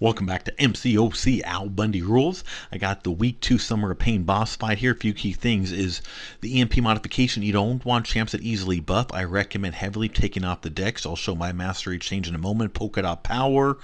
Welcome back to Mcoc AlBundyRules. I got the Week 2 Summer of Pain boss fight here. A few key things is the EMP modification. You don't want champs that easily buff. I recommend heavily taking off the decks. I'll show my mastery change in a moment. Polka dot power.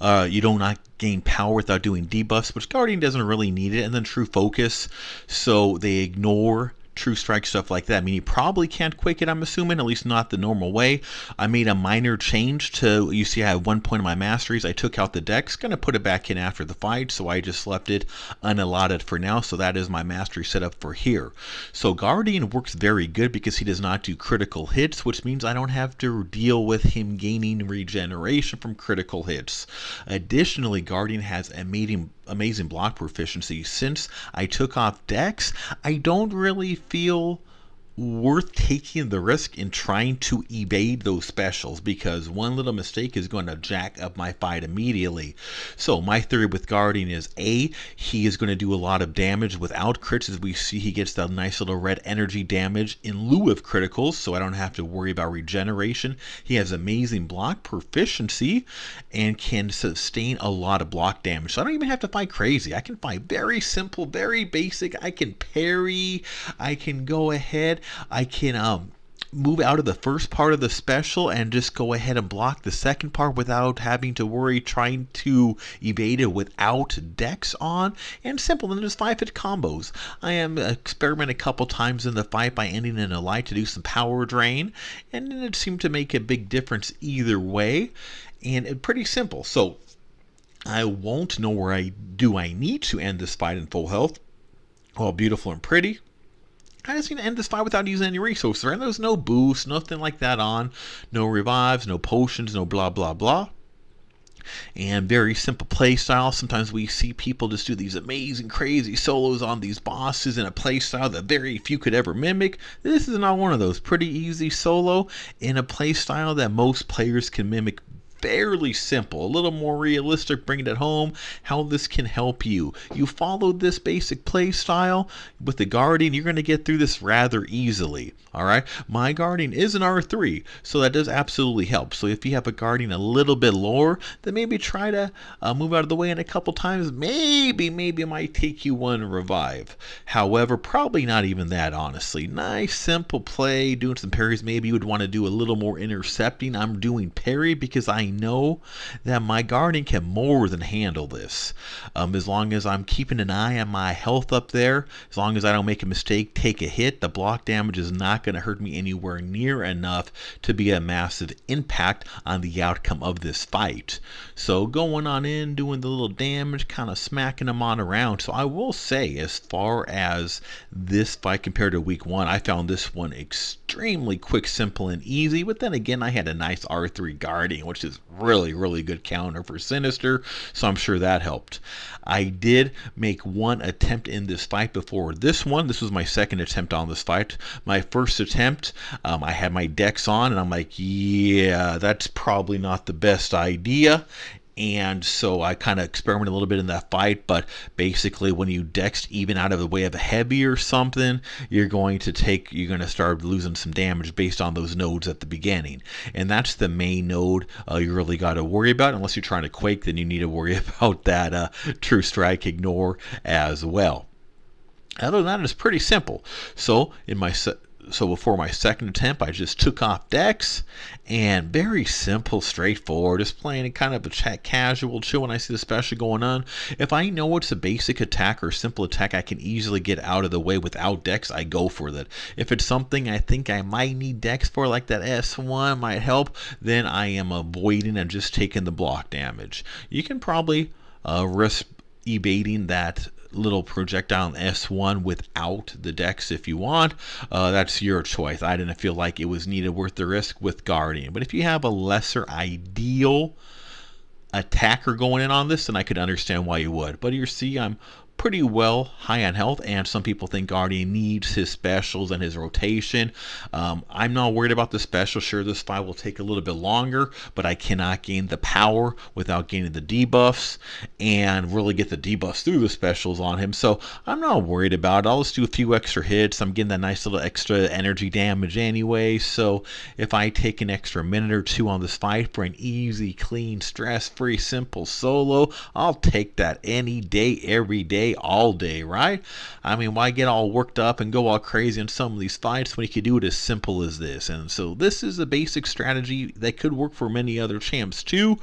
You do not gain power without doing debuffs, which Guardian doesn't really need it. And then true focus. So they ignore true strike, stuff like that. I mean, you probably can't quake it, I'm assuming, at least not the normal way. I made a minor change to, you see I have 1 point of my masteries. I took out the decks, gonna put it back in after the fight, so I just left it unallotted for now. So that is my mastery setup for here. So Guardian works very good because he does not do critical hits, which means I don't have to deal with him gaining regeneration from critical hits. Additionally, Guardian has amazing block proficiency. Since I took off decks, I don't really feel worth taking the risk in trying to evade those specials, because one little mistake is going to jack up my fight immediately. So my theory with Guardian is he is going to do a lot of damage without crits. As we see, he gets that nice little red energy damage in lieu of criticals, so I don't have to worry about regeneration. He has amazing block proficiency and can sustain a lot of block damage, so I don't even have to fight crazy. I can fight very simple, very basic. I can parry, I can go ahead, I can move out of the first part of the special and just go ahead and block the second part without having to worry trying to evade it without decks on. And simple, then just 5-hit combos. I am experimenting a couple times in the fight by ending in a light to do some power drain, and it seemed to make a big difference either way, and it's pretty simple. So I won't know where I need to end this fight in full health. Well, beautiful and pretty. I just need to end this fight without using any resources. Right? There's no boost, nothing like that on. No revives, no potions, no blah, blah, blah. And very simple play style. Sometimes we see people just do these amazing, crazy solos on these bosses in a play style that very few could ever mimic. This is not one of those. Pretty easy solo in a play style that most players can mimic. Fairly simple, a little more realistic, bringing it home, how this can help you. You follow this basic play style with the Guardian, you're going to get through this rather easily. Alright, my Guardian is an R3, so that does absolutely help. So if you have a Guardian a little bit lower, then maybe try to move out of the way in a couple times. Maybe it might take you one revive. However, probably not even that, honestly. Nice, simple play, doing some parries. Maybe you would want to do a little more intercepting. I'm doing parry because I know that my Guardian can more than handle this. As long as I'm keeping an eye on my health up there, as long as I don't make a mistake, take a hit, the block damage is not going to hurt me anywhere near enough to be a massive impact on the outcome of this fight. So going on in, doing the little damage, kind of smacking them on around. So I will say, as far as this fight compared to week 1, I found this one extremely quick, simple, and easy. But then again, I had a nice R3 Guardian, which is really good counter for Sinister, so I'm sure that helped. I did make one attempt in this fight before this one. This was my second attempt on this fight. My first attempt, I had my decks on, and I'm like, yeah, that's probably not the best idea. And so I kind of experimented a little bit in that fight, but basically when you dex even out of the way of a heavy or something, you're going to start losing some damage based on those nodes at the beginning. And that's the main node you really got to worry about. Unless you're trying to quake, then you need to worry about that true strike ignore as well. Other than that, it's pretty simple. So before my second attempt, I just took off decks, and very simple, straightforward, just playing it kind of a casual chill when I see the special going on. If I know it's a basic attack or simple attack I can easily get out of the way without decks, I go for that. If it's something I think I might need decks for, like that S1 might help, then I am avoiding and just taking the block damage. You can probably risk evading that little projectile S1 without the decks if you want. That's your choice. I didn't feel like it was needed worth the risk with Guardian. But if you have a lesser ideal attacker going in on this, then I could understand why you would. But you see, I'm pretty well high on health, and some people think Guardian needs his specials and his rotation. I'm not worried about the special. Sure, this fight will take a little bit longer, but I cannot gain the power without gaining the debuffs and really get the debuffs through the specials on him. So I'm not worried about it. I'll just do a few extra hits. I'm getting that nice little extra energy damage anyway. So if I take an extra minute or two on this fight for an easy, clean, stress-free, simple solo, I'll take that any day, every day, all day, right? I mean, why get all worked up and go all crazy in some of these fights when you can do it as simple as this? And so this is a basic strategy that could work for many other champs too.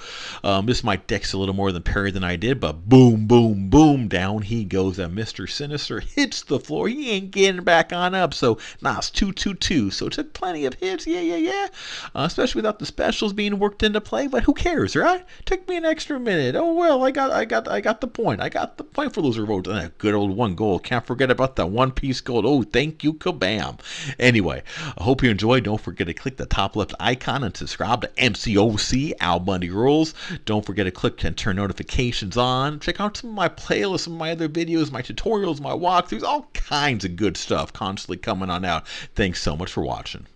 This might dex a little more than parry than I did, but boom, boom, boom, down he goes. And Mister Sinister hits the floor. He ain't getting back on up. So nah, it's 2-2-2. So it took plenty of hits, yeah. Especially without the specials being worked into play. But who cares, right? Took me an extra minute. Oh well, I got the point. I got the point for loser votes. And that good old one goal. Can't forget about that one-piece gold. Oh, thank you, kabam. Anyway, I hope you enjoyed. Don't forget to click the top left icon and subscribe to MCOC AlBundyRules. Don't forget to click and turn notifications on. Check out some of my playlists, some of my other videos, my tutorials, my walkthroughs, all kinds of good stuff constantly coming on out. Thanks so much for watching.